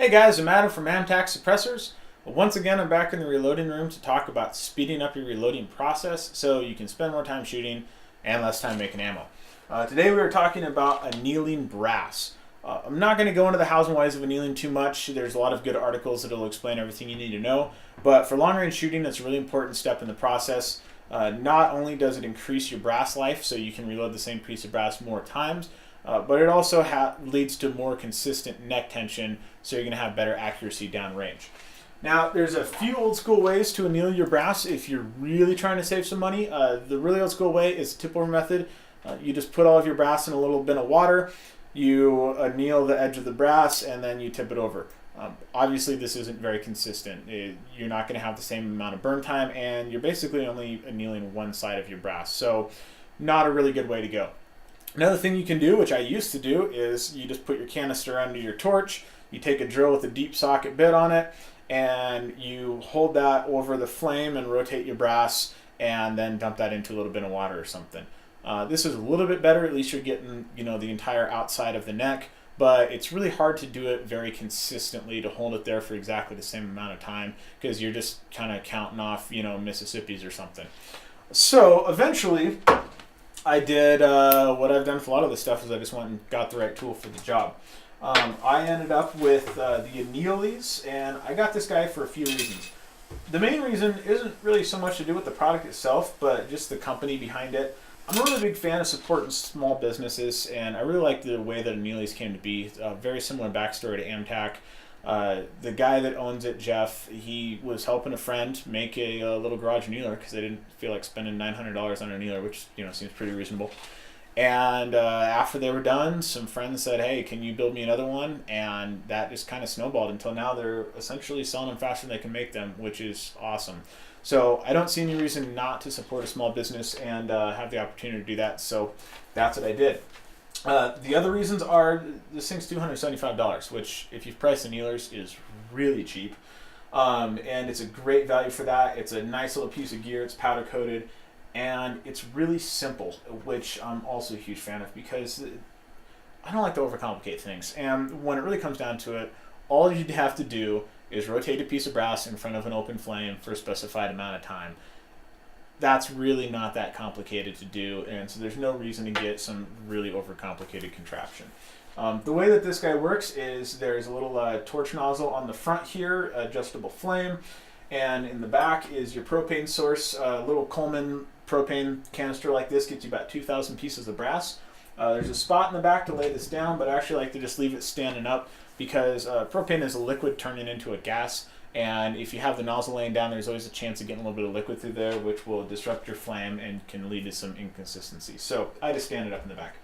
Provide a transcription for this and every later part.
Hey guys, I'm Adam from Amtac Suppressors. Once again, I'm back in the reloading room to talk about speeding up your reloading process so you can spend more time shooting and less time making ammo. Today we are talking about annealing brass. I'm not going to go into the hows and whys of annealing too much. There's a lot of good articles that will explain everything you need to know. But for long range shooting, it's a really important step in the process. Not only does it increase your brass life so you can reload the same piece of brass more times, but it also leads to more consistent neck tension, so you're going to have better accuracy downrange. Now, there's a few old school ways to anneal your brass if you're really trying to save some money. The really old school way is the tip-over method. You just put all of your brass in a little bin of water, you anneal the edge of the brass, and then you tip it over. Obviously, this isn't very consistent. You're not going to have the same amount of burn time, and you're basically only annealing one side of your brass, so not a really good way to go. Another thing you can do, which I used to do, is you just put your canister under your torch, you take a drill with a deep socket bit on it, and you hold that over the flame and rotate your brass, and then dump that into a little bit of water or something. This is a little bit better. At least you're getting, the entire outside of the neck, but it's really hard to do it very consistently to hold it there for exactly the same amount of time because you're just kind of counting off, Mississippi's or something. So eventually, I did what I've done for a lot of this stuff is I just went and got the right tool for the job. I ended up with the Annealeeze, and I got this guy for a few reasons. The main reason isn't really so much to do with the product itself, but just the company behind it. I'm a really big fan of supporting small businesses, and I really like the way that Annealeeze came to be. A very similar backstory to Amtac. The guy that owns it, Jeff, he was helping a friend make a little garage annealer because they didn't feel like spending $900 on an annealer, which seems pretty reasonable. And after they were done, some friends said, "Hey, can you build me another one?" And that just kind of snowballed until now they're essentially selling them faster than they can make them, which is awesome. So I don't see any reason not to support a small business and have the opportunity to do that. So that's what I did. The other reasons are this thing's $275, which if you've priced annealers is really cheap. And it's a great value for that. It's a nice little piece of gear. It's powder coated. And it's really simple, which I'm also a huge fan of because I don't like to overcomplicate things. And when it really comes down to it, all you have to do is rotate a piece of brass in front of an open flame for a specified amount of time. That's really not that complicated to do, and so there's no reason to get some really overcomplicated contraption. The way that this guy works is there's a little torch nozzle on the front here, adjustable flame, and in the back is your propane source. A little Coleman propane canister like this gets you about 2,000 pieces of brass. There's a spot in the back to lay this down, but I actually like to just leave it standing up because propane is a liquid turning into a gas, and if you have the nozzle laying down, there's always a chance of getting a little bit of liquid through there, which will disrupt your flame and can lead to some inconsistency. So I just stand it up in the back.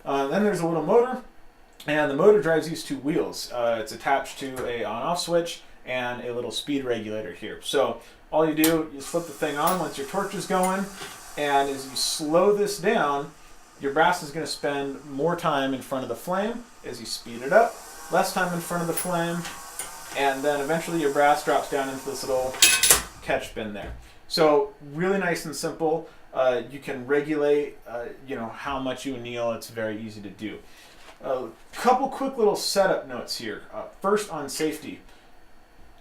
Then there's a little motor, and the motor drives these two wheels. It's attached to a on-off switch and a little speed regulator here. So all you do is flip the thing on once your torch is going, and as you slow this down, your brass is going to spend more time in front of the flame. As you speed it up, less time in front of the flame, and then eventually your brass drops down into this little catch bin there. So really nice and simple. You can regulate how much you anneal. It's very easy to do. A couple quick little setup notes here. First, on safety.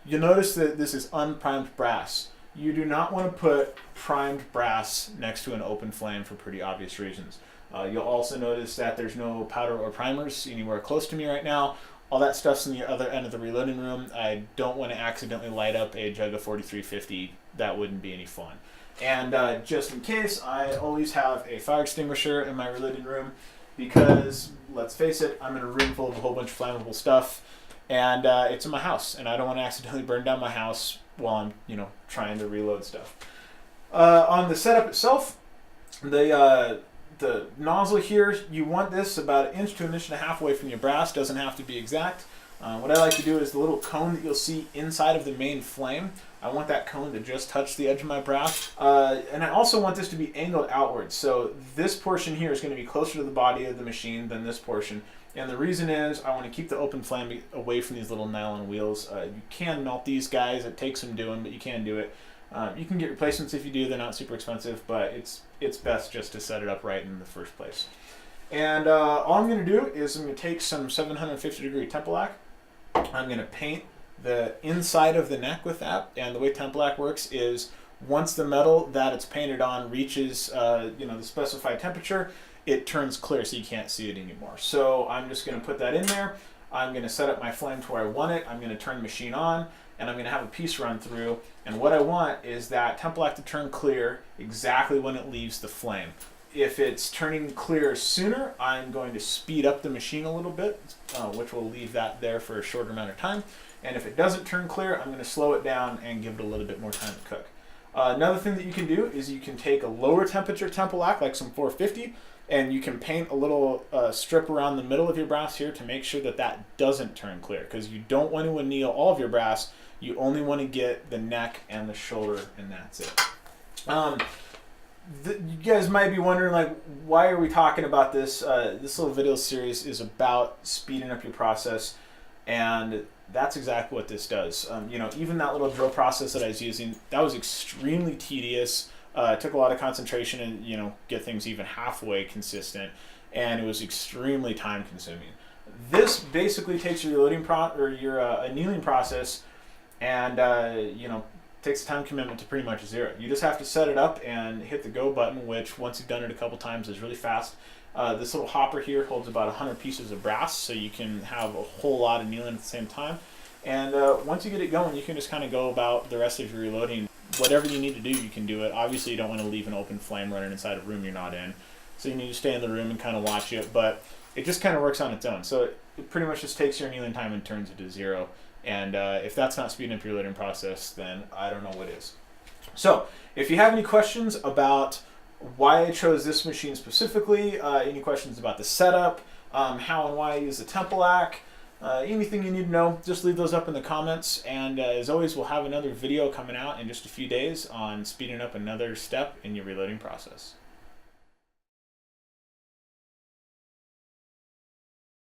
You'll notice that this is unprimed brass. You do not want to put primed brass next to an open flame for pretty obvious reasons. You'll also notice that there's no powder or primers anywhere close to me right now. All that stuff's in the other end of the reloading room. I don't want to accidentally light up a jug of 4350. That wouldn't be any fun. And just in case, I always have a fire extinguisher in my reloading room because, let's face it, I'm in a room full of a whole bunch of flammable stuff, and it's in my house, and I don't want to accidentally burn down my house while I'm, trying to reload stuff. On the setup itself, the nozzle here, you want this about 1 to 1.5 inches away from your brass. Doesn't have to be exact. What I like to do is the little cone that you'll see inside of the main flame, I want that cone to just touch the edge of my brass. And I also want this to be angled outwards. So this portion here is going to be closer to the body of the machine than this portion. And the reason is I want to keep the open flame away from these little nylon wheels. You can melt these guys. It takes some doing, but you can do it. You can get replacements if you do. They're not super expensive, but it's best just to set it up right in the first place. And all I'm going to do is I'm going to take some 750 degree Tempolac, I'm going to paint the inside of the neck with that. And the way Templac works is once the metal that it's painted on reaches the specified temperature, it turns clear so you can't see it anymore. So I'm just going to put that in there. I'm going to set up my flame to where I want it. I'm going to turn the machine on, and I'm going to have a piece run through. And what I want is that Templac to turn clear exactly when it leaves the flame. If it's turning clear sooner, I'm going to speed up the machine a little bit, which will leave that there for a shorter amount of time. And if it doesn't turn clear, I'm going to slow it down and give it a little bit more time to cook. Another thing that you can do is you can take a lower temperature Templac, like some 450, and you can paint a little strip around the middle of your brass here to make sure that that doesn't turn clear, because you don't want to anneal all of your brass. You only want to get the neck and the shoulder, and that's it. You guys might be wondering, like, why are we talking about this? This little video series is about speeding up your process, and that's exactly what this does. Even that little drill process that I was using, that was extremely tedious. It took a lot of concentration and get things even halfway consistent, and it was extremely time consuming. This basically takes your your annealing process and takes the time commitment to pretty much zero. You just have to set it up and hit the go button, which once you've done it a couple times is really fast. This little hopper here holds about 100 pieces of brass, so you can have a whole lot of annealing at the same time. And once you get it going, you can just kind of go about the rest of your reloading. Whatever you need to do, you can do it. Obviously, you don't want to leave an open flame running inside a room you're not in, so you need to stay in the room and kind of watch it, but it just kind of works on its own. So it pretty much just takes your annealing time and turns it to zero. And if that's not speeding up your loading process, then I don't know what is. So if you have any questions about why I chose this machine specifically, any questions about the setup, how and why I use the Templac, anything you need to know, just leave those up in the comments. And as always, we'll have another video coming out in just a few days on speeding up another step in your reloading process.